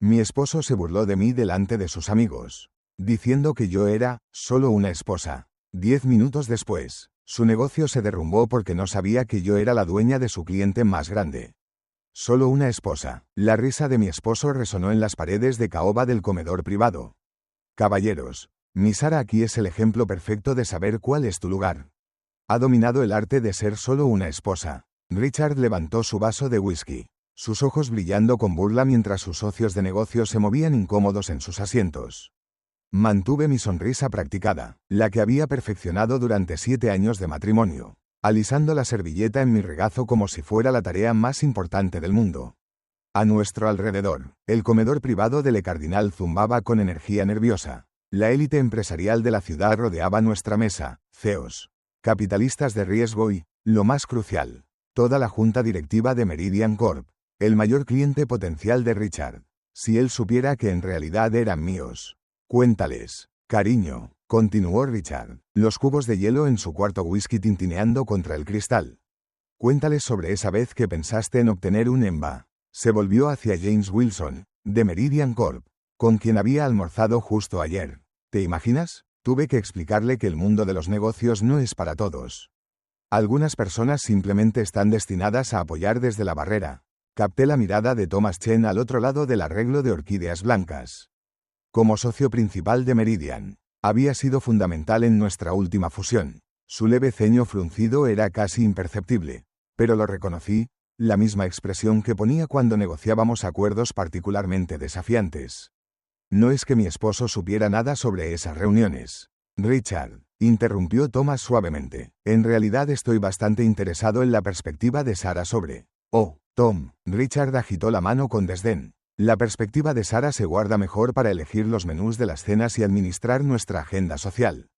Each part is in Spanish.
Mi esposo se burló de mí delante de sus amigos, diciendo que yo era solo una esposa. 10 minutos después, su negocio se derrumbó porque no sabía que yo era la dueña de su cliente más grande. Solo una esposa. La risa de mi esposo resonó en las paredes de caoba del comedor privado. Caballeros, mi Sara aquí es el ejemplo perfecto de saber cuál es tu lugar. Ha dominado el arte de ser solo una esposa. Richard levantó su vaso de whisky, sus ojos brillando con burla mientras sus socios de negocio se movían incómodos en sus asientos. Mantuve mi sonrisa practicada, la que había perfeccionado durante 7 años de matrimonio, alisando la servilleta en mi regazo como si fuera la tarea más importante del mundo. A nuestro alrededor, el comedor privado de Le Cardinal zumbaba con energía nerviosa. La élite empresarial de la ciudad rodeaba nuestra mesa, CEOs, capitalistas de riesgo y, lo más crucial, toda la junta directiva de Meridian Corp, el mayor cliente potencial de Richard. Si él supiera que en realidad eran míos. Cuéntales, cariño, continuó Richard, los cubos de hielo en su cuarto whisky tintineando contra el cristal. Cuéntales sobre esa vez que pensaste en obtener un EMBA. Se volvió hacia James Wilson, de Meridian Corp, con quien había almorzado justo ayer. ¿Te imaginas? Tuve que explicarle que el mundo de los negocios no es para todos. Algunas personas simplemente están destinadas a apoyar desde la barrera. Capté la mirada de Thomas Chen al otro lado del arreglo de orquídeas blancas. Como socio principal de Meridian, había sido fundamental en nuestra última fusión. Su leve ceño fruncido era casi imperceptible, pero lo reconocí, la misma expresión que ponía cuando negociábamos acuerdos particularmente desafiantes. No es que mi esposo supiera nada sobre esas reuniones. Richard, interrumpió Thomas suavemente, en realidad estoy bastante interesado en la perspectiva de Sara sobre... Oh, Tom, Richard agitó la mano con desdén. La perspectiva de Sara se guarda mejor para elegir los menús de las cenas y administrar nuestra agenda social.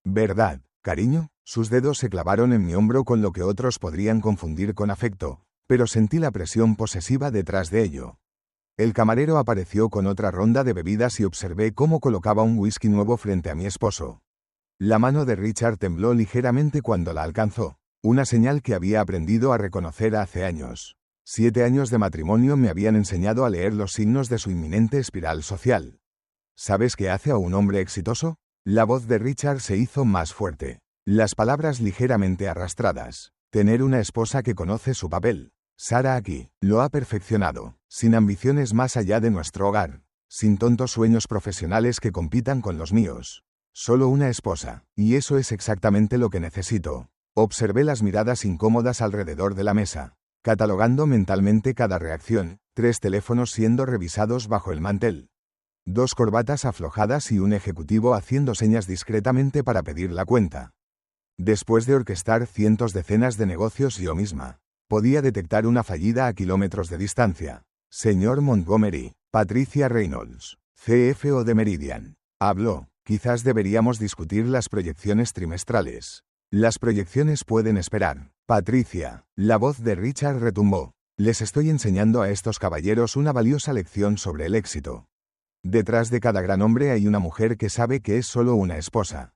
¿Verdad, cariño? Sus dedos se clavaron en mi hombro con lo que otros podrían confundir con afecto, pero sentí la presión posesiva detrás de ello. El camarero apareció con otra ronda de bebidas y observé cómo colocaba un whisky nuevo frente a mi esposo. La mano de Richard tembló ligeramente cuando la alcanzó, una señal que había aprendido a reconocer hace años. 7 años de matrimonio me habían enseñado a leer los signos de su inminente espiral social. ¿Sabes qué hace a un hombre exitoso? La voz de Richard se hizo más fuerte. Las palabras ligeramente arrastradas. Tener una esposa que conoce su papel. Sara aquí, lo ha perfeccionado, sin ambiciones más allá de nuestro hogar, sin tontos sueños profesionales que compitan con los míos. Solo una esposa, y eso es exactamente lo que necesito. Observé las miradas incómodas alrededor de la mesa, catalogando mentalmente cada reacción, 3 teléfonos siendo revisados bajo el mantel. 2 corbatas aflojadas y un ejecutivo haciendo señas discretamente para pedir la cuenta. Después de orquestar cientos de cenas de negocios yo misma, podía detectar una fallida a kilómetros de distancia. Señor Montgomery, Patricia Reynolds, CFO de Meridian, habló. Quizás deberíamos discutir las proyecciones trimestrales. Las proyecciones pueden esperar. Patricia, la voz de Richard retumbó. Les estoy enseñando a estos caballeros una valiosa lección sobre el éxito. Detrás de cada gran hombre hay una mujer que sabe que es solo una esposa.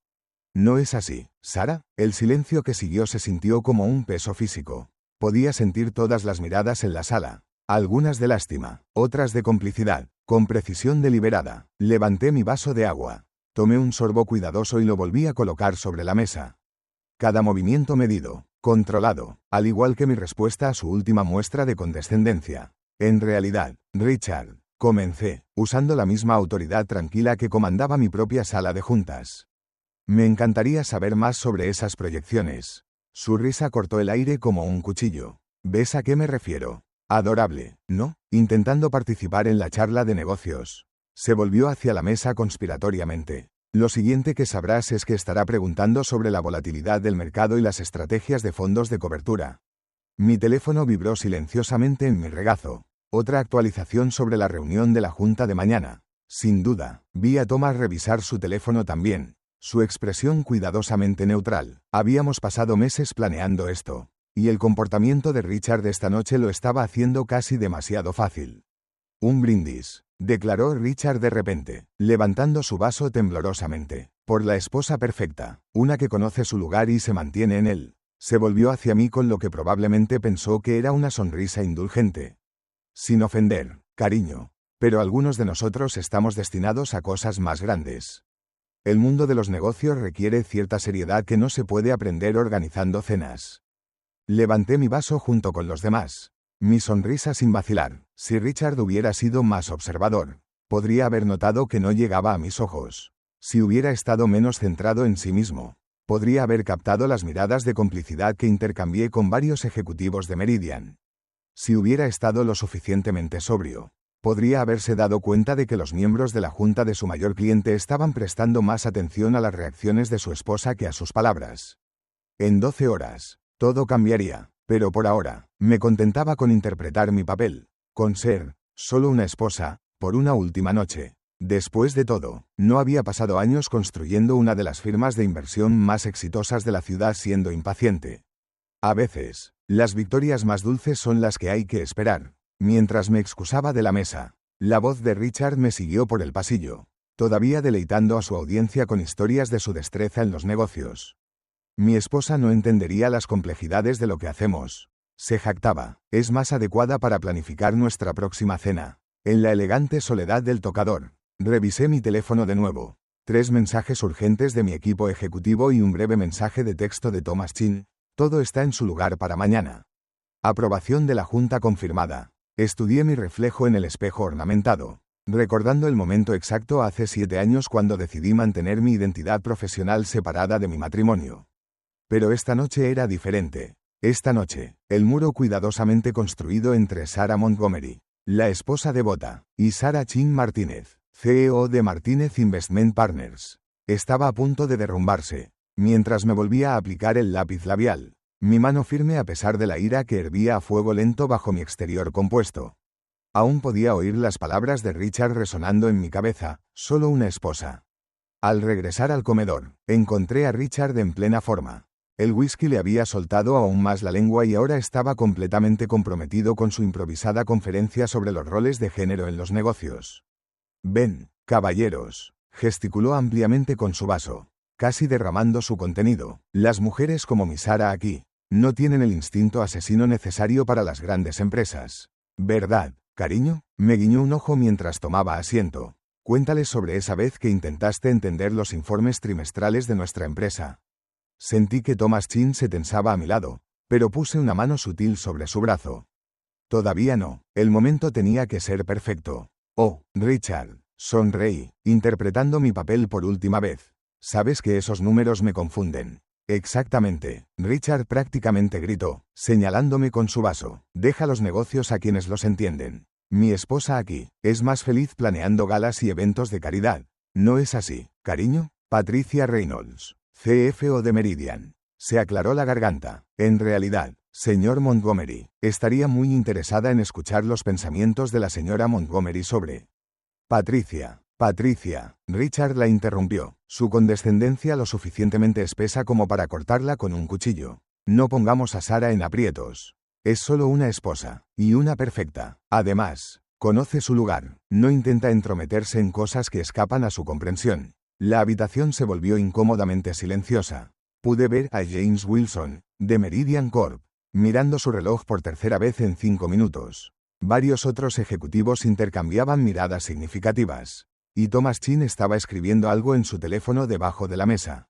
¿No es así, Sara? El silencio que siguió se sintió como un peso físico. Podía sentir todas las miradas en la sala, algunas de lástima, otras de complicidad, con precisión deliberada. Levanté mi vaso de agua, tomé un sorbo cuidadoso y lo volví a colocar sobre la mesa. Cada movimiento medido, controlado, al igual que mi respuesta a su última muestra de condescendencia. En realidad, Richard, comencé, usando la misma autoridad tranquila que comandaba mi propia sala de juntas. Me encantaría saber más sobre esas proyecciones. Su risa cortó el aire como un cuchillo. ¿Ves a qué me refiero? Adorable, ¿no? Intentando participar en la charla de negocios. Se volvió hacia la mesa conspiratoriamente. Lo siguiente que sabrás es que estará preguntando sobre la volatilidad del mercado y las estrategias de fondos de cobertura. Mi teléfono vibró silenciosamente en mi regazo. Otra actualización sobre la reunión de la junta de mañana. Sin duda, vi a Thomas revisar su teléfono también. Su expresión cuidadosamente neutral. Habíamos pasado meses planeando esto, y el comportamiento de Richard esta noche lo estaba haciendo casi demasiado fácil. Un brindis, declaró Richard de repente, levantando su vaso temblorosamente. Por la esposa perfecta, una que conoce su lugar y se mantiene en él. Se volvió hacia mí con lo que probablemente pensó que era una sonrisa indulgente. Sin ofender, cariño. Pero algunos de nosotros estamos destinados a cosas más grandes. El mundo de los negocios requiere cierta seriedad que no se puede aprender organizando cenas. Levanté mi vaso junto con los demás. Mi sonrisa sin vacilar. Si Richard hubiera sido más observador, podría haber notado que no llegaba a mis ojos. Si hubiera estado menos centrado en sí mismo, podría haber captado las miradas de complicidad que intercambié con varios ejecutivos de Meridian. Si hubiera estado lo suficientemente sobrio, podría haberse dado cuenta de que los miembros de la junta de su mayor cliente estaban prestando más atención a las reacciones de su esposa que a sus palabras. En 12 horas, todo cambiaría, pero por ahora, me contentaba con interpretar mi papel, con ser, solo una esposa, por una última noche. Después de todo, no había pasado años construyendo una de las firmas de inversión más exitosas de la ciudad siendo impaciente. A veces, las victorias más dulces son las que hay que esperar. Mientras me excusaba de la mesa, la voz de Richard me siguió por el pasillo, todavía deleitando a su audiencia con historias de su destreza en los negocios. Mi esposa no entendería las complejidades de lo que hacemos, se jactaba. Es más adecuada para planificar nuestra próxima cena. En la elegante soledad del tocador, revisé mi teléfono de nuevo. 3 mensajes urgentes de mi equipo ejecutivo y un breve mensaje de texto de Thomas Chin. Todo está en su lugar para mañana. Aprobación de la junta confirmada. Estudié mi reflejo en el espejo ornamentado, recordando el momento exacto hace 7 años cuando decidí mantener mi identidad profesional separada de mi matrimonio. Pero esta noche era diferente. Esta noche, el muro cuidadosamente construido entre Sarah Montgomery, la esposa devota, y Sarah Chin Martínez, CEO de Martínez Investment Partners, estaba a punto de derrumbarse, mientras me volvía a aplicar el lápiz labial. Mi mano firme a pesar de la ira que hervía a fuego lento bajo mi exterior compuesto. Aún podía oír las palabras de Richard resonando en mi cabeza, solo una esposa. Al regresar al comedor, encontré a Richard en plena forma. El whisky le había soltado aún más la lengua y ahora estaba completamente comprometido con su improvisada conferencia sobre los roles de género en los negocios. «Ven, caballeros», gesticuló ampliamente con su vaso, casi derramando su contenido. «Las mujeres como mi Sarah aquí no tienen el instinto asesino necesario para las grandes empresas. ¿Verdad, cariño?», me guiñó un ojo mientras tomaba asiento. «Cuéntales sobre esa vez que intentaste entender los informes trimestrales de nuestra empresa». Sentí que Thomas Chin se tensaba a mi lado, pero puse una mano sutil sobre su brazo. «Todavía no, el momento tenía que ser perfecto». «Oh, Richard», sonreí, interpretando mi papel por última vez. «Sabes que esos números me confunden». «Exactamente», Richard prácticamente gritó, señalándome con su vaso. «Deja los negocios a quienes los entienden. Mi esposa aquí es más feliz planeando galas y eventos de caridad. ¿No es así, cariño?» Patricia Reynolds, CFO de Meridian. Se aclaró la garganta. En realidad, señor Montgomery, estaría muy interesada en escuchar los pensamientos de la señora Montgomery sobre... Patricia, Richard la interrumpió, su condescendencia lo suficientemente espesa como para cortarla con un cuchillo. No pongamos a Sarah en aprietos. Es solo una esposa, y una perfecta. Además, conoce su lugar, no intenta entrometerse en cosas que escapan a su comprensión. La habitación se volvió incómodamente silenciosa. Pude ver a James Wilson, de Meridian Corp, mirando su reloj por tercera vez en 5 minutos. Varios otros ejecutivos intercambiaban miradas significativas. Y Thomas Chin estaba escribiendo algo en su teléfono debajo de la mesa.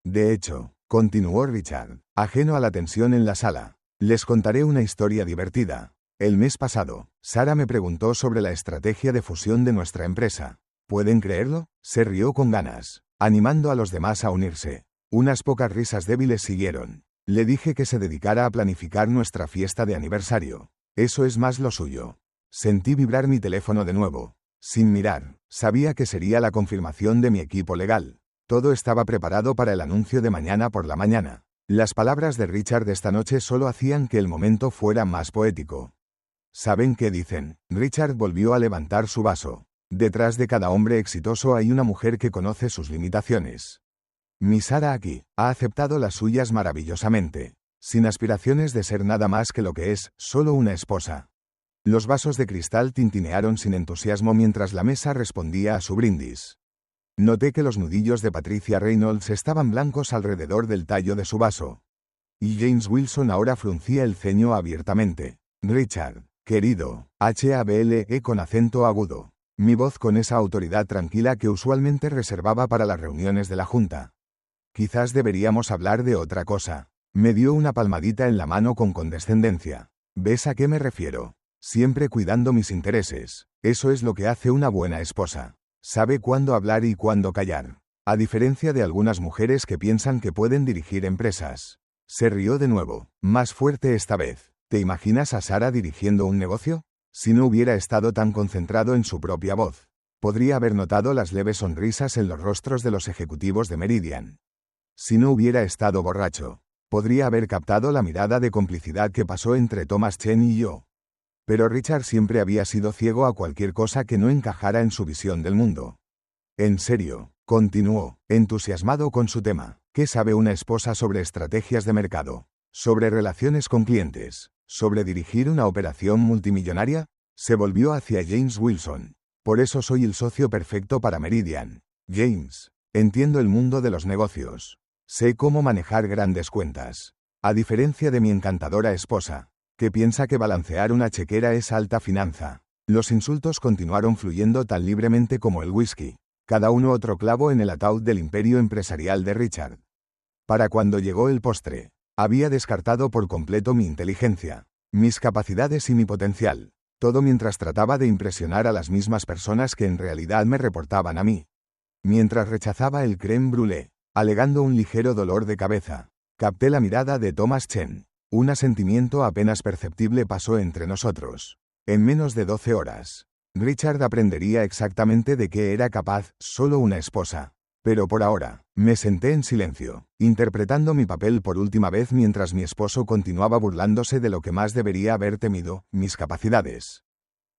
«De hecho», continuó Richard, ajeno a la tensión en la sala, «les contaré una historia divertida. El mes pasado, Sarah me preguntó sobre la estrategia de fusión de nuestra empresa. ¿Pueden creerlo?». Se rió con ganas, animando a los demás a unirse. Unas pocas risas débiles siguieron. Le dije que se dedicara a planificar nuestra fiesta de aniversario. Eso es más lo suyo. Sentí vibrar mi teléfono de nuevo. Sin mirar, sabía que sería la confirmación de mi equipo legal. Todo estaba preparado para el anuncio de mañana por la mañana. Las palabras de Richard esta noche solo hacían que el momento fuera más poético. «¿Saben qué dicen?». Richard volvió a levantar su vaso. «Detrás de cada hombre exitoso hay una mujer que conoce sus limitaciones. Mi Sarah aquí ha aceptado las suyas maravillosamente, sin aspiraciones de ser nada más que lo que es, solo una esposa». Los vasos de cristal tintinearon sin entusiasmo mientras la mesa respondía a su brindis. Noté que los nudillos de Patricia Reynolds estaban blancos alrededor del tallo de su vaso. Y James Wilson ahora fruncía el ceño abiertamente. «Richard, Querido, HABLE con acento agudo. Mi voz con esa autoridad tranquila que usualmente reservaba para las reuniones de la junta. Quizás deberíamos hablar de otra cosa. Me dio una palmadita en la mano con condescendencia. ¿Ves a qué me refiero? Siempre cuidando mis intereses. Eso es lo que hace una buena esposa. Sabe cuándo hablar y cuándo callar. A diferencia de algunas mujeres que piensan que pueden dirigir empresas. Se rió de nuevo, más fuerte esta vez. ¿Te imaginas a Sara dirigiendo un negocio? Si no hubiera estado tan concentrado en su propia voz, podría haber notado las leves sonrisas en los rostros de los ejecutivos de Meridian. Si no hubiera estado borracho, podría haber captado la mirada de complicidad que pasó entre Thomas Chen y yo. Pero Richard siempre había sido ciego a cualquier cosa que no encajara en su visión del mundo. En serio, continuó, entusiasmado con su tema. ¿Qué sabe una esposa sobre estrategias de mercado? ¿Sobre relaciones con clientes? ¿Sobre dirigir una operación multimillonaria? Se volvió hacia James Wilson. Por eso soy el socio perfecto para Meridian. James, entiendo el mundo de los negocios. Sé cómo manejar grandes cuentas. A diferencia de mi encantadora esposa, que piensa que balancear una chequera es alta finanza. Los insultos continuaron fluyendo tan libremente como el whisky. Cada uno otro clavo en el ataúd del imperio empresarial de Richard. Para cuando llegó el postre, había descartado por completo mi inteligencia, mis capacidades y mi potencial, todo mientras trataba de impresionar a las mismas personas que en realidad me reportaban a mí. Mientras rechazaba el crème brûlée, alegando un ligero dolor de cabeza, capté la mirada de Thomas Chen. Un asentimiento apenas perceptible pasó entre nosotros. En menos de 12 horas, Richard aprendería exactamente de qué era capaz solo una esposa. Pero por ahora, me senté en silencio, interpretando mi papel por última vez mientras mi esposo continuaba burlándose de lo que más debería haber temido, mis capacidades.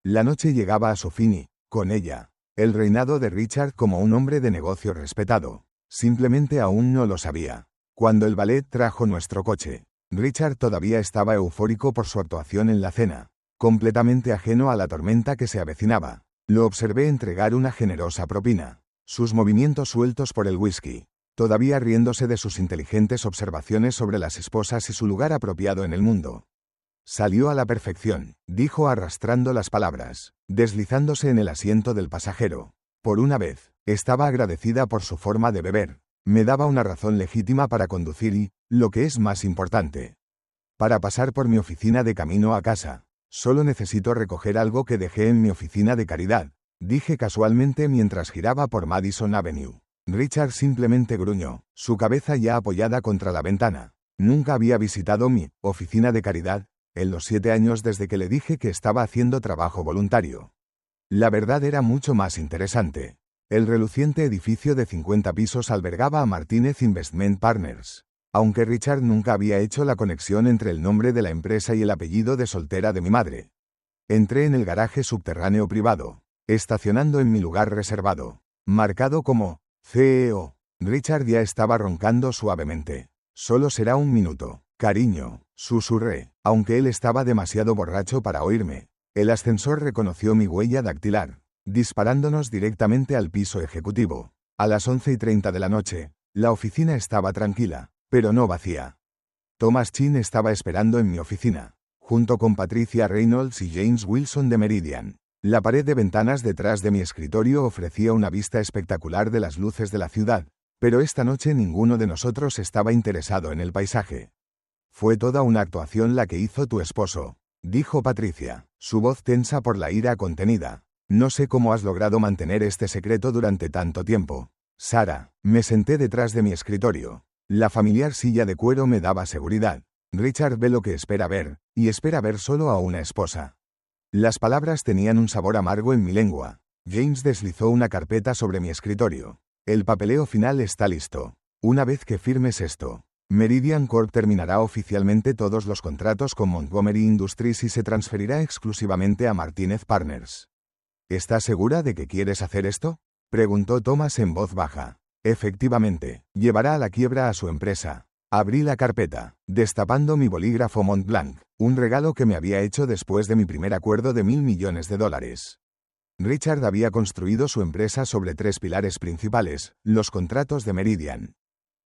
La noche llegaba a su fin y, con ella, el reinado de Richard como un hombre de negocio respetado. Simplemente aún no lo sabía. Cuando el ballet trajo nuestro coche, Richard todavía estaba eufórico por su actuación en la cena, completamente ajeno a la tormenta que se avecinaba. Lo observé entregar una generosa propina. Sus movimientos sueltos por el whisky, todavía riéndose de sus inteligentes observaciones sobre las esposas y su lugar apropiado en el mundo. Salió a la perfección, dijo arrastrando las palabras, deslizándose en el asiento del pasajero. Por una vez, estaba agradecida por su forma de beber. Me daba una razón legítima para conducir y, lo que es más importante, para pasar por mi oficina de camino a casa. Solo necesito recoger algo que dejé en mi oficina de caridad, dije casualmente mientras giraba por Madison Avenue. Richard simplemente gruñó, su cabeza ya apoyada contra la ventana. Nunca había visitado mi oficina de caridad en los 7 años desde que le dije que estaba haciendo trabajo voluntario. La verdad era mucho más interesante. El reluciente edificio de 50 pisos albergaba a Martinez Investment Partners. Aunque Richard nunca había hecho la conexión entre el nombre de la empresa y el apellido de soltera de mi madre. Entré en el garaje subterráneo privado, estacionando en mi lugar reservado, marcado como CEO. Richard ya estaba roncando suavemente. Solo será un minuto, cariño, susurré, aunque él estaba demasiado borracho para oírme. El ascensor reconoció mi huella dactilar, disparándonos directamente al piso ejecutivo. A las 11:30 de la noche, la oficina estaba tranquila, pero no vacía. Thomas Chen estaba esperando en mi oficina, junto con Patricia Reynolds y James Wilson de Meridian. La pared de ventanas detrás de mi escritorio ofrecía una vista espectacular de las luces de la ciudad, pero esta noche ninguno de nosotros estaba interesado en el paisaje. Fue toda una actuación la que hizo tu esposo, dijo Patricia, su voz tensa por la ira contenida. No sé cómo has logrado mantener este secreto durante tanto tiempo. Sara, me senté detrás de mi escritorio. La familiar silla de cuero me daba seguridad. Richard ve lo que espera ver, y espera ver solo a una esposa. Las palabras tenían un sabor amargo en mi lengua. James deslizó una carpeta sobre mi escritorio. El papeleo final está listo. Una vez que firmes esto, Meridian Corp terminará oficialmente todos los contratos con Montgomery Industries y se transferirá exclusivamente a Martinez Partners. ¿Estás segura de que quieres hacer esto?, preguntó Thomas en voz baja. Efectivamente, llevará a la quiebra a su empresa. Abrí la carpeta, destapando mi bolígrafo Montblanc, un regalo que me había hecho después de mi primer acuerdo de $1.000 millones. Richard había construido su empresa sobre 3 pilares principales: los contratos de Meridian,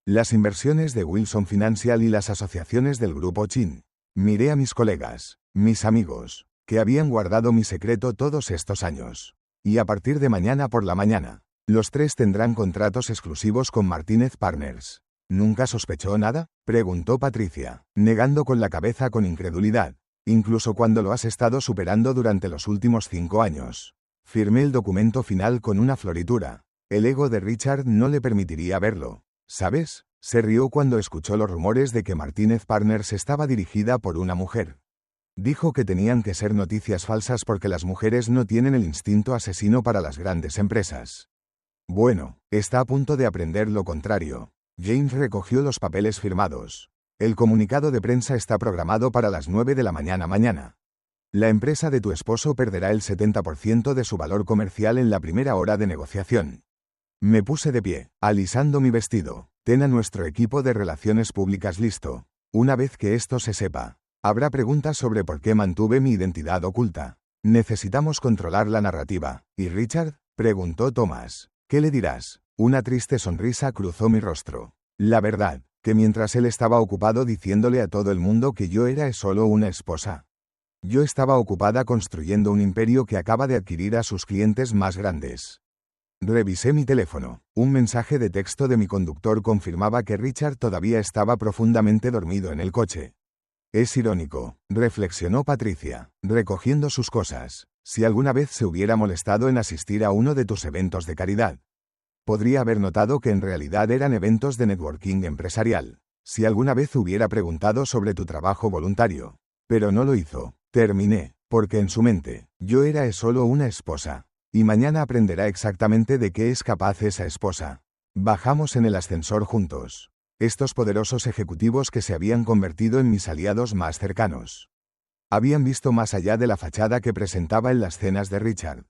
las inversiones de Wilson Financial y las asociaciones del grupo Chen. Miré a mis colegas, mis amigos. que habían guardado mi secreto todos estos años. Y a partir de mañana por la mañana, los tres tendrán contratos exclusivos con Martínez Partners. ¿Nunca sospechó nada?, preguntó Patricia, negando con la cabeza con incredulidad. Incluso cuando lo has estado superando durante los últimos 5 años. Firmé el documento final con una floritura. El ego de Richard no le permitiría verlo. ¿Sabes? Se rió cuando escuchó los rumores de que Martínez Partners estaba dirigida por una mujer. Dijo que tenían que ser noticias falsas porque las mujeres no tienen el instinto asesino para las grandes empresas. Bueno, está a punto de aprender lo contrario. James recogió los papeles firmados. El comunicado de prensa está programado para las 9 de la mañana. La empresa de tu esposo perderá el 70% de su valor comercial en la primera hora de negociación. Me puse de pie, alisando mi vestido. Ten a nuestro equipo de relaciones públicas listo. Una vez que esto se sepa, habrá preguntas sobre por qué mantuve mi identidad oculta. Necesitamos controlar la narrativa. ¿Y Richard?, preguntó Thomas. ¿Qué le dirás? Una triste sonrisa cruzó mi rostro. La verdad, que mientras él estaba ocupado diciéndole a todo el mundo que yo era solo una esposa, yo estaba ocupada construyendo un imperio que acaba de adquirir a sus clientes más grandes. Revisé mi teléfono. Un mensaje de texto de mi conductor confirmaba que Richard todavía estaba profundamente dormido en el coche. Es irónico, reflexionó Patricia, recogiendo sus cosas. Si alguna vez se hubiera molestado en asistir a uno de tus eventos de caridad, podría haber notado que en realidad eran eventos de networking empresarial. Si alguna vez hubiera preguntado sobre tu trabajo voluntario. Pero no lo hizo. Terminé, porque en su mente, yo era solo una esposa. Y mañana aprenderá exactamente de qué es capaz esa esposa. Bajamos en el ascensor juntos. Estos poderosos ejecutivos que se habían convertido en mis aliados más cercanos. Habían visto más allá de la fachada que presentaba en las cenas de Richard.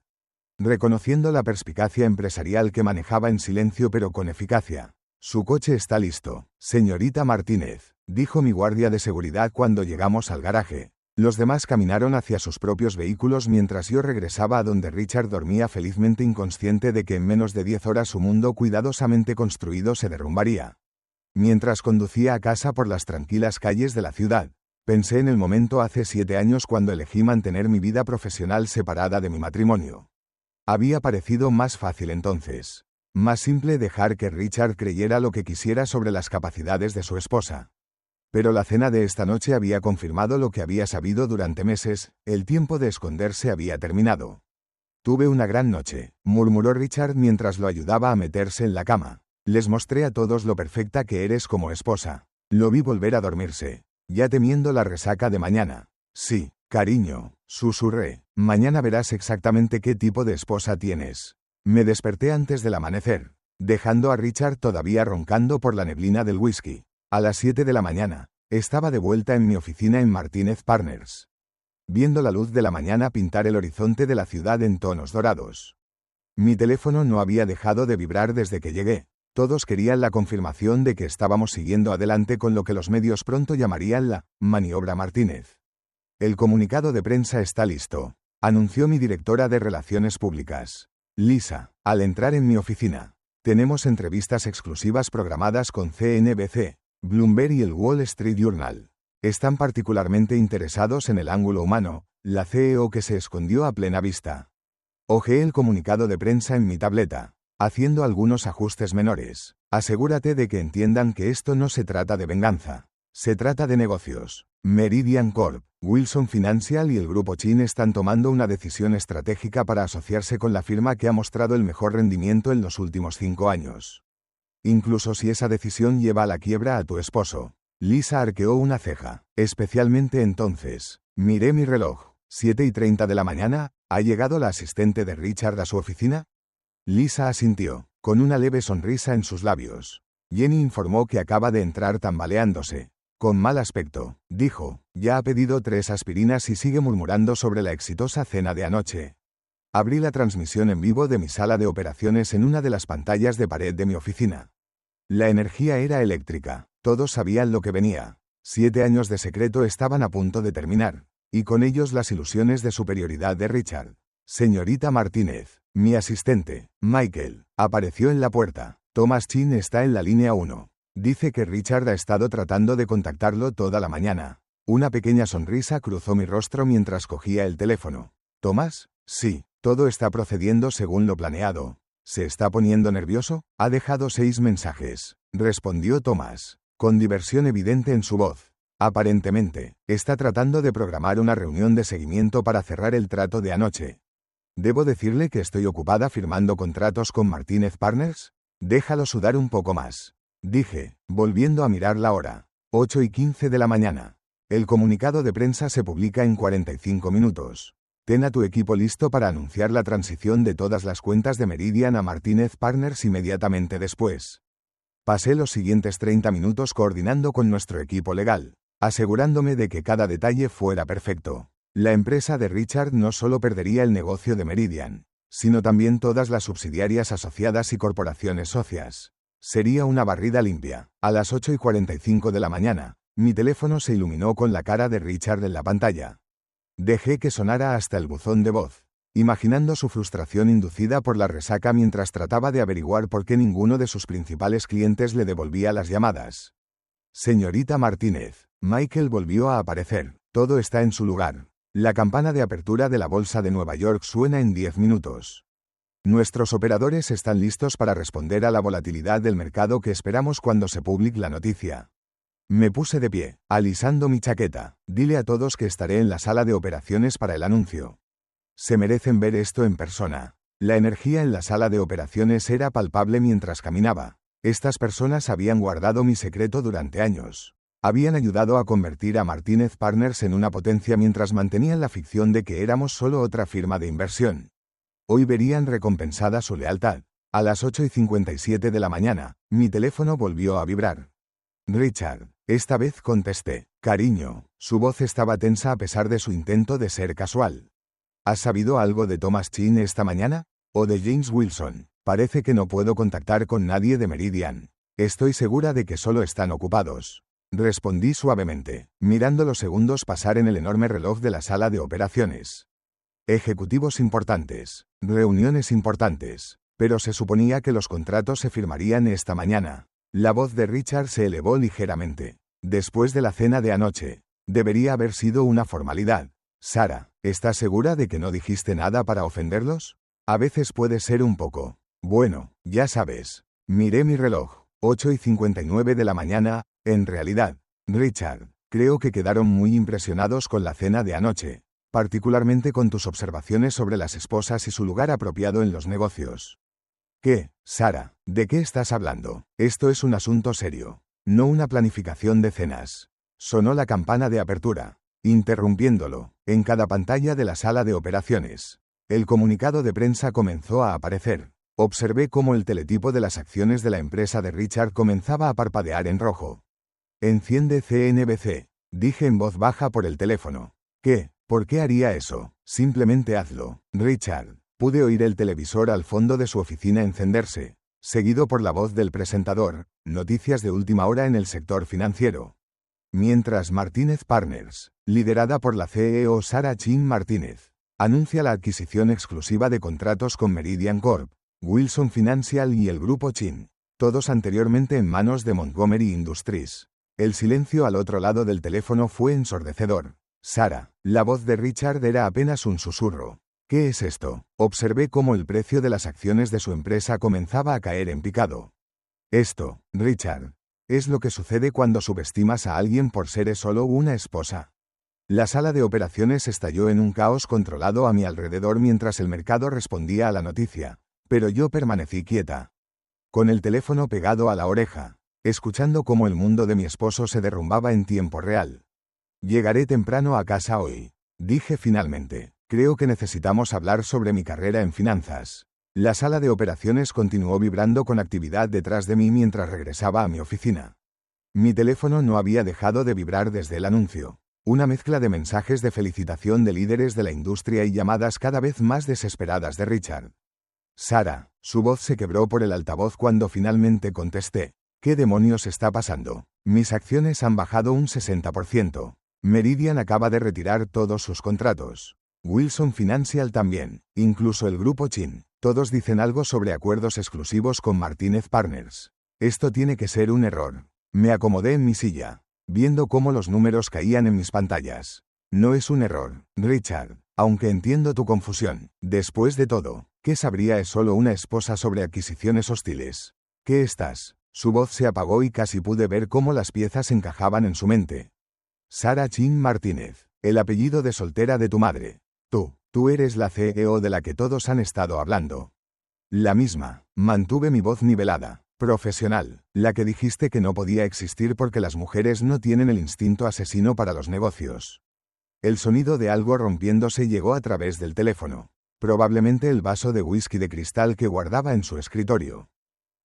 Reconociendo la perspicacia empresarial que manejaba en silencio pero con eficacia. Su coche está listo, señorita Martínez, dijo mi guardia de seguridad cuando llegamos al garaje. Los demás caminaron hacia sus propios vehículos mientras yo regresaba a donde Richard dormía felizmente inconsciente de que en menos de 10 horas su mundo cuidadosamente construido se derrumbaría. Mientras conducía a casa por las tranquilas calles de la ciudad, pensé en el momento hace 7 años cuando elegí mantener mi vida profesional separada de mi matrimonio. Había parecido más fácil entonces. Más simple dejar que Richard creyera lo que quisiera sobre las capacidades de su esposa. Pero la cena de esta noche había confirmado lo que había sabido durante meses, el tiempo de esconderse había terminado. Tuve una gran noche, murmuró Richard mientras lo ayudaba a meterse en la cama. Les mostré a todos lo perfecta que eres como esposa. Lo vi volver a dormirse, ya temiendo la resaca de mañana. Sí, cariño, susurré, mañana verás exactamente qué tipo de esposa tienes. Me desperté antes del amanecer, dejando a Richard todavía roncando por la neblina del whisky. A las 7 de la mañana, estaba de vuelta en mi oficina en Martínez Partners, viendo la luz de la mañana pintar el horizonte de la ciudad en tonos dorados. Mi teléfono no había dejado de vibrar desde que llegué. Todos querían la confirmación de que estábamos siguiendo adelante con lo que los medios pronto llamarían la maniobra Martínez. El comunicado de prensa está listo, anunció mi directora de Relaciones Públicas, Lisa, al entrar en mi oficina. Tenemos entrevistas exclusivas programadas con CNBC, Bloomberg y el Wall Street Journal. Están particularmente interesados en el ángulo humano, la CEO que se escondió a plena vista. Hojeé el comunicado de prensa en mi tableta, haciendo algunos ajustes menores. Asegúrate de que entiendan que esto no se trata de venganza. Se trata de negocios. Meridian Corp, Wilson Financial y el Grupo Chin están tomando una decisión estratégica para asociarse con la firma que ha mostrado el mejor rendimiento en los últimos 5 años. Incluso si esa decisión lleva a la quiebra a tu esposo. Lisa arqueó una ceja. Especialmente entonces. Miré mi reloj. 7:30 de la mañana. ¿Ha llegado la asistente de Richard a su oficina? Lisa asintió, con una leve sonrisa en sus labios. Jenny informó que acaba de entrar tambaleándose. Con mal aspecto, dijo, ya ha pedido 3 aspirinas y sigue murmurando sobre la exitosa cena de anoche. Abrí la transmisión en vivo de mi sala de operaciones en una de las pantallas de pared de mi oficina. La energía era eléctrica, todos sabían lo que venía. 7 años de secreto estaban a punto de terminar, y con ellos las ilusiones de superioridad de Richard. Señorita Martínez, mi asistente, Michael, apareció en la puerta. Thomas Chin está en la línea 1. Dice que Richard ha estado tratando de contactarlo toda la mañana. Una pequeña sonrisa cruzó mi rostro mientras cogía el teléfono. ¿Tomás? Sí, todo está procediendo según lo planeado. ¿Se está poniendo nervioso? Ha dejado 6 mensajes, respondió Tomás, con diversión evidente en su voz. Aparentemente, está tratando de programar una reunión de seguimiento para cerrar el trato de anoche. ¿Debo decirle que estoy ocupada firmando contratos con Martínez Partners? Déjalo sudar un poco más, dije, volviendo a mirar la hora. 8:15 de la mañana. El comunicado de prensa se publica en 45 minutos. Ten a tu equipo listo para anunciar la transición de todas las cuentas de Meridian a Martínez Partners inmediatamente después. Pasé los siguientes 30 minutos coordinando con nuestro equipo legal, asegurándome de que cada detalle fuera perfecto. La empresa de Richard no solo perdería el negocio de Meridian, sino también todas las subsidiarias asociadas y corporaciones socias. Sería una barrida limpia. A las 8:45 de la mañana, mi teléfono se iluminó con la cara de Richard en la pantalla. Dejé que sonara hasta el buzón de voz, imaginando su frustración inducida por la resaca mientras trataba de averiguar por qué ninguno de sus principales clientes le devolvía las llamadas. Señorita Martínez, Michael volvió a aparecer. Todo está en su lugar. La campana de apertura de la Bolsa de Nueva York suena en 10 minutos. Nuestros operadores están listos para responder a la volatilidad del mercado que esperamos cuando se publique la noticia. Me puse de pie, alisando mi chaqueta. Dile a todos que estaré en la sala de operaciones para el anuncio. Se merecen ver esto en persona. La energía en la sala de operaciones era palpable mientras caminaba. Estas personas habían guardado mi secreto durante años. Habían ayudado a convertir a Martínez Partners en una potencia mientras mantenían la ficción de que éramos solo otra firma de inversión. Hoy verían recompensada su lealtad. A las 8:57 de la mañana, mi teléfono volvió a vibrar. Richard. Esta vez contesté. Cariño. Su voz estaba tensa a pesar de su intento de ser casual. ¿Has sabido algo de Thomas Chin esta mañana? ¿O de James Wilson? Parece que no puedo contactar con nadie de Meridian. Estoy segura de que solo están ocupados. Respondí suavemente, mirando los segundos pasar en el enorme reloj de la sala de operaciones. Ejecutivos importantes, reuniones importantes, pero se suponía que los contratos se firmarían esta mañana. La voz de Richard se elevó ligeramente. Después de la cena de anoche, debería haber sido una formalidad. Sara, ¿estás segura de que no dijiste nada para ofenderlos? A veces puede ser un poco. Bueno, ya sabes. Miré mi reloj. 8:59 de la mañana. En realidad, Richard, creo que quedaron muy impresionados con la cena de anoche, particularmente con tus observaciones sobre las esposas y su lugar apropiado en los negocios. ¿Qué, Sara? ¿De qué estás hablando? Esto es un asunto serio, no una planificación de cenas. Sonó la campana de apertura, interrumpiéndolo, en cada pantalla de la sala de operaciones. El comunicado de prensa comenzó a aparecer. Observé cómo el teletipo de las acciones de la empresa de Richard comenzaba a parpadear en rojo. Enciende CNBC, dije en voz baja por el teléfono. ¿Qué? ¿Por qué haría eso? Simplemente hazlo, Richard. Pude oír el televisor al fondo de su oficina encenderse, seguido por la voz del presentador, noticias de última hora en el sector financiero. Mientras Martínez Partners, liderada por la CEO Sarah Chin Martínez, anuncia la adquisición exclusiva de contratos con Meridian Corp, Wilson Financial y el Grupo Chin, todos anteriormente en manos de Montgomery Industries. El silencio al otro lado del teléfono fue ensordecedor. Sara, la voz de Richard era apenas un susurro. ¿Qué es esto? Observé cómo el precio de las acciones de su empresa comenzaba a caer en picado. Esto, Richard, es lo que sucede cuando subestimas a alguien por ser solo una esposa. La sala de operaciones estalló en un caos controlado a mi alrededor mientras el mercado respondía a la noticia, pero yo permanecí quieta, con el teléfono pegado a la oreja, escuchando cómo el mundo de mi esposo se derrumbaba en tiempo real. Llegaré temprano a casa hoy, dije finalmente. Creo que necesitamos hablar sobre mi carrera en finanzas. La sala de operaciones continuó vibrando con actividad detrás de mí mientras regresaba a mi oficina. Mi teléfono no había dejado de vibrar desde el anuncio. Una mezcla de mensajes de felicitación de líderes de la industria y llamadas cada vez más desesperadas de Richard. Sara, su voz se quebró por el altavoz cuando finalmente contesté. ¿Qué demonios está pasando? Mis acciones han bajado un 60%. Meridian acaba de retirar todos sus contratos. Wilson Financial también, incluso el Grupo Chin. Todos dicen algo sobre acuerdos exclusivos con Martínez Partners. Esto tiene que ser un error. Me acomodé en mi silla. viendo cómo los números caían en mis pantallas. No es un error, Richard, aunque entiendo tu confusión. Después de todo, ¿qué sabría es solo una esposa sobre adquisiciones hostiles? ¿Qué estás? Su voz se apagó y casi pude ver cómo las piezas encajaban en su mente. Sarah Jean Martínez, el apellido de soltera de tu madre. Tú eres la CEO de la que todos han estado hablando. La misma. Mantuve mi voz nivelada, profesional, la que dijiste que no podía existir porque las mujeres no tienen el instinto asesino para los negocios. El sonido de algo rompiéndose llegó a través del teléfono. Probablemente el vaso de whisky de cristal que guardaba en su escritorio.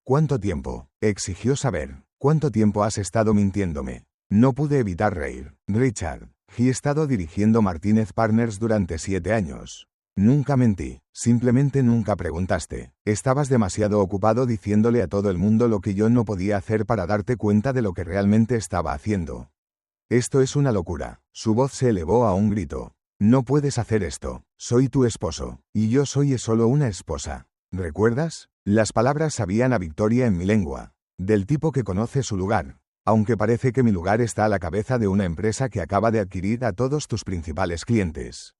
¿Cuánto tiempo? Exigió saber. ¿Cuánto tiempo has estado mintiéndome? No pude evitar reír. Richard, he estado dirigiendo Martínez Partners durante 7 años. Nunca mentí, simplemente nunca preguntaste. Estabas demasiado ocupado diciéndole a todo el mundo lo que yo no podía hacer para darte cuenta de lo que realmente estaba haciendo. Esto es una locura. Su voz se elevó a un grito. No puedes hacer esto. Soy tu esposo, y yo soy solo una esposa. ¿Recuerdas? Las palabras sabían a victoria en mi lengua. Del tipo que conoce su lugar. Aunque parece que mi lugar está a la cabeza de una empresa que acaba de adquirir a todos tus principales clientes.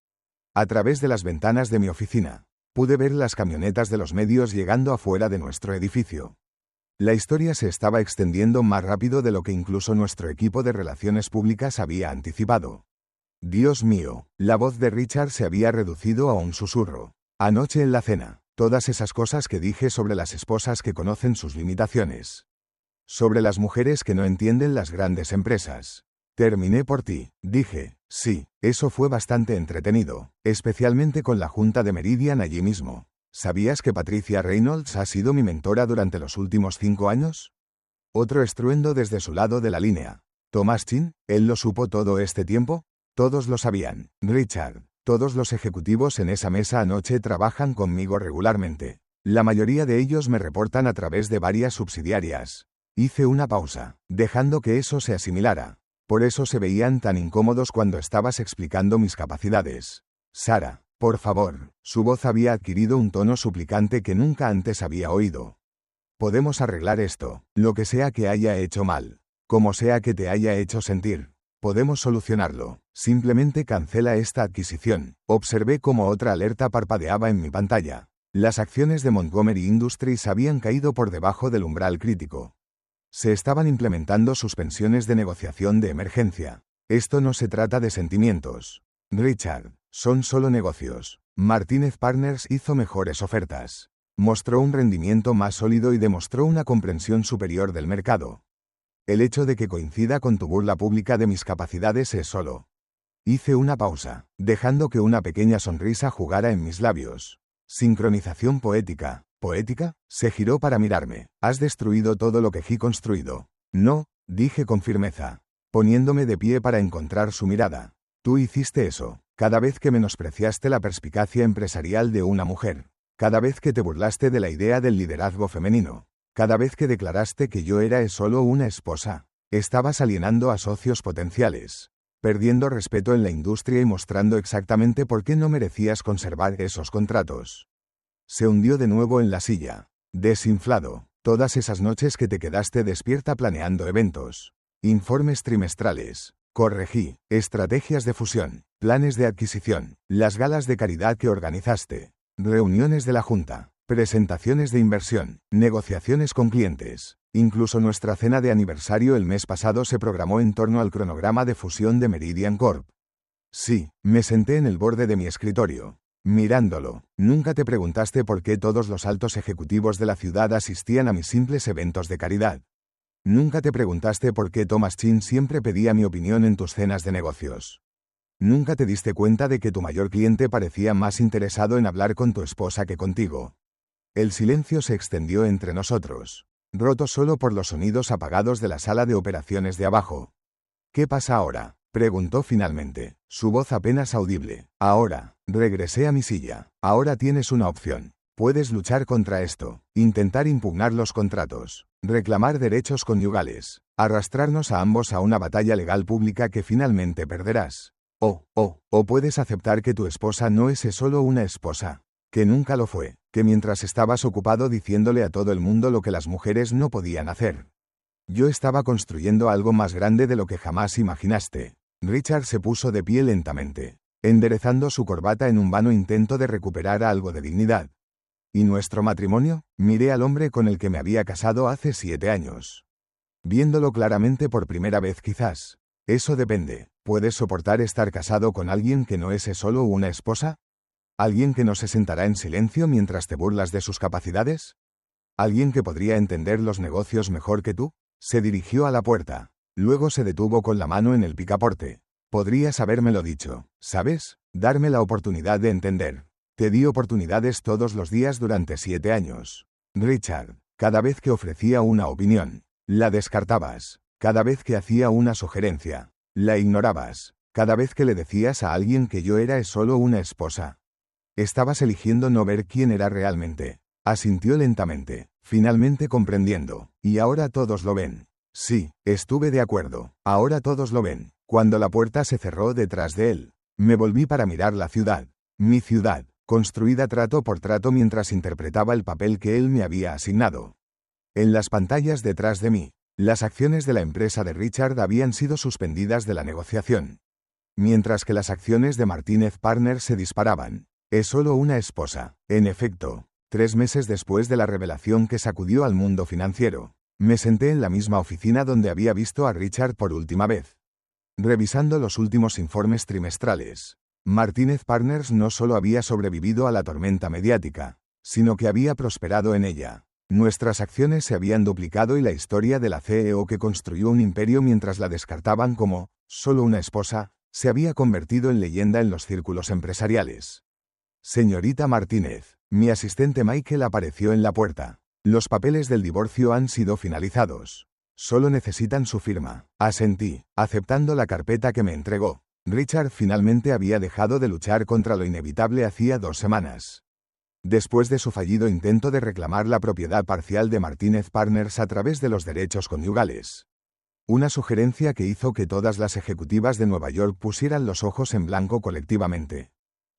A través de las ventanas de mi oficina, pude ver las camionetas de los medios llegando afuera de nuestro edificio. La historia se estaba extendiendo más rápido de lo que incluso nuestro equipo de relaciones públicas había anticipado. Dios mío, la voz de Richard se había reducido a un susurro. Anoche en la cena, todas esas cosas que dije sobre las esposas que conocen sus limitaciones. Sobre las mujeres que no entienden las grandes empresas. Terminé por ti, dije. Sí, eso fue bastante entretenido, especialmente con la junta de Meridian allí mismo. ¿Sabías que Patricia Reynolds ha sido mi mentora durante los últimos 5 años? Otro estruendo desde su lado de la línea. ¿Thomas Chin? ¿Él lo supo todo este tiempo? Todos lo sabían, Richard. Todos los ejecutivos en esa mesa anoche trabajan conmigo regularmente. La mayoría de ellos me reportan a través de varias subsidiarias. Hice una pausa, dejando que eso se asimilara. Por eso se veían tan incómodos cuando estabas explicando mis capacidades. Sarah, por favor. Su voz había adquirido un tono suplicante que nunca antes había oído. Podemos arreglar esto, lo que sea que haya hecho mal. Como sea que te haya hecho sentir. Podemos solucionarlo. Simplemente cancela esta adquisición. Observé cómo otra alerta parpadeaba en mi pantalla. Las acciones de Montgomery Industries habían caído por debajo del umbral crítico. Se estaban implementando suspensiones de negociación de emergencia. Esto no se trata de sentimientos. Richard, son solo negocios. Martínez Partners hizo mejores ofertas. Mostró un rendimiento más sólido y demostró una comprensión superior del mercado. El hecho de que coincida con tu burla pública de mis capacidades es solo. Hice una pausa, dejando que una pequeña sonrisa jugara en mis labios. Sincronización poética. ¿Poética? Se giró para mirarme. Has destruido todo lo que he construido. No, dije con firmeza, poniéndome de pie para encontrar su mirada. Tú hiciste eso, cada vez que menospreciaste la perspicacia empresarial de una mujer. Cada vez que te burlaste de la idea del liderazgo femenino. Cada vez que declaraste que yo era solo una esposa. Estabas alienando a socios potenciales. Perdiendo respeto en la industria y mostrando exactamente por qué no merecías conservar esos contratos. Se hundió de nuevo en la silla. Desinflado. Todas esas noches que te quedaste despierta planeando eventos. Informes trimestrales. Corregí. Estrategias de fusión. Planes de adquisición. Las galas de caridad que organizaste. Reuniones de la junta. Presentaciones de inversión. Negociaciones con clientes. Incluso nuestra cena de aniversario el mes pasado se programó en torno al cronograma de fusión de Meridian Corp. Sí, me senté en el borde de mi escritorio. Mirándolo, nunca te preguntaste por qué todos los altos ejecutivos de la ciudad asistían a mis simples eventos de caridad. Nunca te preguntaste por qué Thomas Chin siempre pedía mi opinión en tus cenas de negocios. Nunca te diste cuenta de que tu mayor cliente parecía más interesado en hablar con tu esposa que contigo. El silencio se extendió entre nosotros, roto solo por los sonidos apagados de la sala de operaciones de abajo. ¿Qué pasa ahora?, preguntó finalmente, su voz apenas audible. Ahora, regresé a mi silla. Ahora tienes una opción. Puedes luchar contra esto, intentar impugnar los contratos, reclamar derechos conyugales, arrastrarnos a ambos a una batalla legal pública que finalmente perderás. O puedes aceptar que tu esposa no es solo una esposa, que nunca lo fue, que mientras estabas ocupado diciéndole a todo el mundo lo que las mujeres no podían hacer. Yo estaba construyendo algo más grande de lo que jamás imaginaste. Richard se puso de pie lentamente, enderezando su corbata en un vano intento de recuperar algo de dignidad. ¿Y nuestro matrimonio? Miré al hombre con el que me había casado hace 7 años. Viéndolo claramente por primera vez quizás. Eso depende. ¿Puedes soportar estar casado con alguien que no es solo una esposa? ¿Alguien que no se sentará en silencio mientras te burlas de sus capacidades? ¿Alguien que podría entender los negocios mejor que tú? Se dirigió a la puerta. Luego se detuvo con la mano en el picaporte. Podrías habérmelo dicho, ¿sabes? Darme la oportunidad de entender. Te di oportunidades todos los días durante 7 años. Richard, cada vez que ofrecía una opinión, la descartabas. Cada vez que hacía una sugerencia, la ignorabas. Cada vez que le decías a alguien que yo era solo una esposa. Estabas eligiendo no ver quién era realmente. Asintió lentamente, finalmente comprendiendo. Y ahora todos lo ven. Sí, estuve de acuerdo. Ahora todos lo ven. Cuando la puerta se cerró detrás de él, me volví para mirar la ciudad. Mi ciudad, construida trato por trato mientras interpretaba el papel que él me había asignado. En las pantallas detrás de mí, las acciones de la empresa de Richard habían sido suspendidas de la negociación. Mientras que las acciones de Martinez Partners se disparaban. Es solo una esposa. En efecto, 3 meses después de la revelación que sacudió al mundo financiero, me senté en la misma oficina donde había visto a Richard por última vez. Revisando los últimos informes trimestrales, Martinez Partners no solo había sobrevivido a la tormenta mediática, sino que había prosperado en ella. Nuestras acciones se habían duplicado y la historia de la CEO que construyó un imperio mientras la descartaban como solo una esposa, se había convertido en leyenda en los círculos empresariales. Señorita Martínez, mi asistente Michael apareció en la puerta. Los papeles del divorcio han sido finalizados. Solo necesitan su firma. Asentí, aceptando la carpeta que me entregó. Richard finalmente había dejado de luchar contra lo inevitable hacía 2 semanas. Después de su fallido intento de reclamar la propiedad parcial de Martinez Partners a través de los derechos conyugales. Una sugerencia que hizo que todas las ejecutivas de Nueva York pusieran los ojos en blanco colectivamente.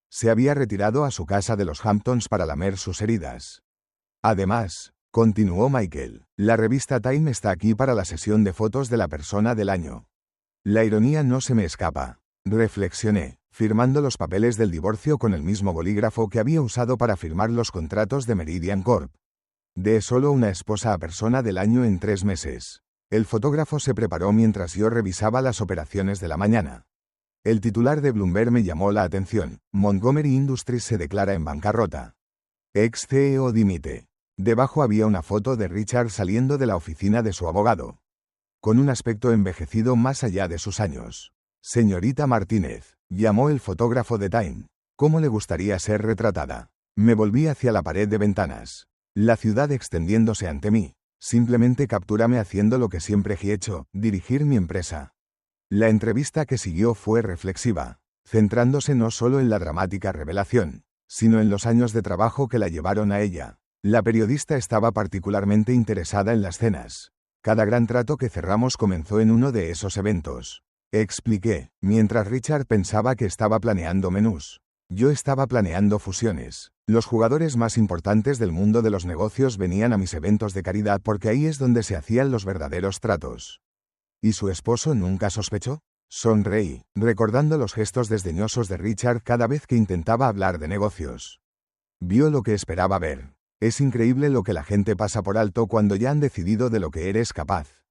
Se había retirado a su casa de los Hamptons para lamer sus heridas. Además, continuó Michael, la revista Time está aquí para la sesión de fotos de la persona del año. La ironía no se me escapa. Reflexioné, firmando los papeles del divorcio con el mismo bolígrafo que había usado para firmar los contratos de Meridian Corp. De solo una esposa a persona del año en 3 meses. El fotógrafo se preparó mientras yo revisaba las operaciones de la mañana. El titular de Bloomberg me llamó la atención. Montgomery Industries se declara en bancarrota. Ex-CEO dimite. Debajo había una foto de Richard saliendo de la oficina de su abogado. Con un aspecto envejecido más allá de sus años. Señorita Martínez, llamó el fotógrafo de Time. ¿Cómo le gustaría ser retratada? Me volví hacia la pared de ventanas. La ciudad extendiéndose ante mí. Simplemente captúrame haciendo lo que siempre he hecho, dirigir mi empresa. La entrevista que siguió fue reflexiva, centrándose no solo en la dramática revelación, sino en los años de trabajo que la llevaron a ella. La periodista estaba particularmente interesada en las cenas. Cada gran trato que cerramos comenzó en uno de esos eventos. Expliqué, mientras Richard pensaba que estaba planeando menús. Yo estaba planeando fusiones. Los jugadores más importantes del mundo de los negocios venían a mis eventos de caridad porque ahí es donde se hacían los verdaderos tratos. ¿Y su esposo nunca sospechó? Sonreí, recordando los gestos desdeñosos de Richard cada vez que intentaba hablar de negocios. Vio lo que esperaba ver. Es increíble lo que la gente pasa por alto cuando ya han decidido de lo que eres capaz.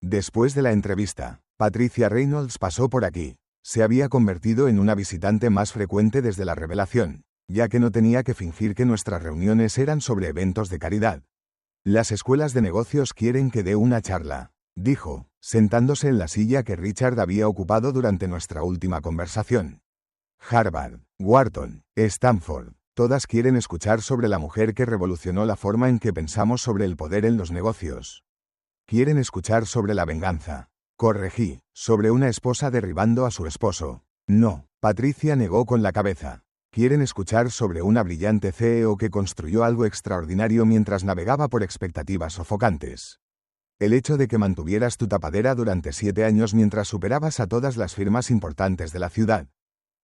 Después de la entrevista, Patricia Reynolds pasó por aquí. Se había convertido en una visitante más frecuente desde la revelación, ya que no tenía que fingir que nuestras reuniones eran sobre eventos de caridad. Las escuelas de negocios quieren que dé una charla, dijo, sentándose en la silla que Richard había ocupado durante nuestra última conversación. Harvard, Wharton, Stanford, todas quieren escuchar sobre la mujer que revolucionó la forma en que pensamos sobre el poder en los negocios. Quieren escuchar sobre la venganza. Corregí, sobre una esposa derribando a su esposo. No, Patricia negó con la cabeza. Quieren escuchar sobre una brillante CEO que construyó algo extraordinario mientras navegaba por expectativas sofocantes. El hecho de que mantuvieras tu tapadera durante 7 años mientras superabas a todas las firmas importantes de la ciudad.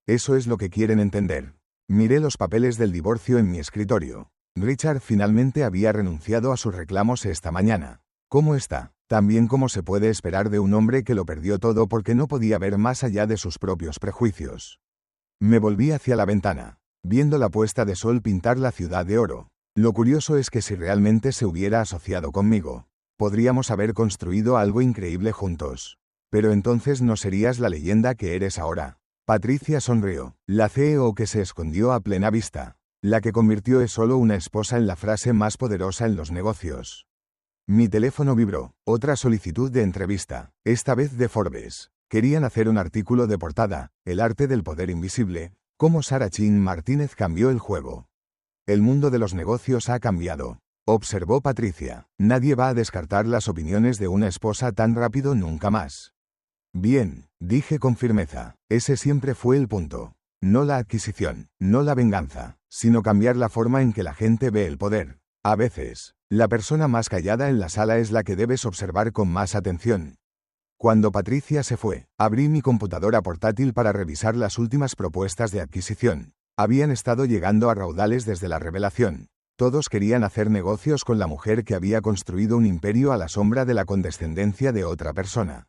Eso es lo que quieren entender. Miré los papeles del divorcio en mi escritorio. Richard finalmente había renunciado a sus reclamos esta mañana. ¿Cómo está? También como se puede esperar de un hombre que lo perdió todo porque no podía ver más allá de sus propios prejuicios. Me volví hacia la ventana, viendo la puesta de sol pintar la ciudad de oro. Lo curioso es que si realmente se hubiera asociado conmigo, podríamos haber construido algo increíble juntos. Pero entonces no serías la leyenda que eres ahora. Patricia sonrió. La CEO que se escondió a plena vista. La que convirtió es solo una esposa en la frase más poderosa en los negocios. Mi teléfono vibró. Otra solicitud de entrevista, esta vez de Forbes. Querían hacer un artículo de portada, El arte del poder invisible, cómo Sarah Chin Martínez cambió el juego. El mundo de los negocios ha cambiado, observó Patricia. Nadie va a descartar las opiniones de una esposa tan rápido nunca más. Bien, dije con firmeza, ese siempre fue el punto. No la adquisición, no la venganza, sino cambiar la forma en que la gente ve el poder. A veces, la persona más callada en la sala es la que debes observar con más atención. Cuando Patricia se fue, abrí mi computadora portátil para revisar las últimas propuestas de adquisición. Habían estado llegando a raudales desde la revelación. Todos querían hacer negocios con la mujer que había construido un imperio a la sombra de la condescendencia de otra persona.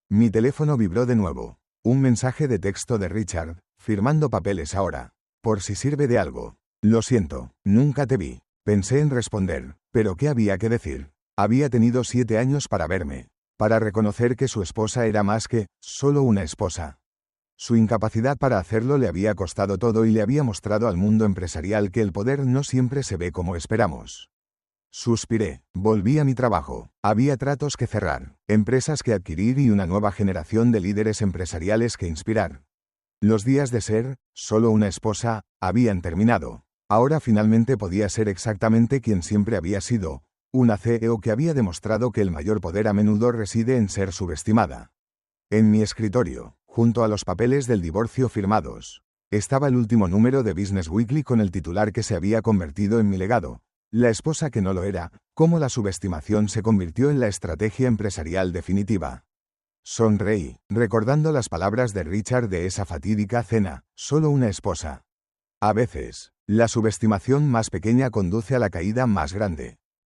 Mi teléfono vibró de nuevo. Un mensaje de texto de Richard, firmando papeles ahora. Por si sirve de algo. Lo siento, nunca te vi. Pensé en responder, pero ¿qué había que decir? Había tenido 7 años para verme, para reconocer que su esposa era más que solo una esposa. Su incapacidad para hacerlo le había costado todo y le había mostrado al mundo empresarial que el poder no siempre se ve como esperamos. Suspiré, volví a mi trabajo. Había tratos que cerrar, empresas que adquirir y una nueva generación de líderes empresariales que inspirar. Los días de ser solo una esposa habían terminado. Ahora finalmente podía ser exactamente quien siempre había sido, una CEO que había demostrado que el mayor poder a menudo reside en ser subestimada. En mi escritorio, junto a los papeles del divorcio firmados, estaba el último número de Business Weekly con el titular que se había convertido en mi legado, la esposa que no lo era, cómo la subestimación se convirtió en la estrategia empresarial definitiva. Sonreí, recordando las palabras de Richard de esa fatídica cena, solo una esposa. A veces, la subestimación más pequeña conduce a la caída más grande.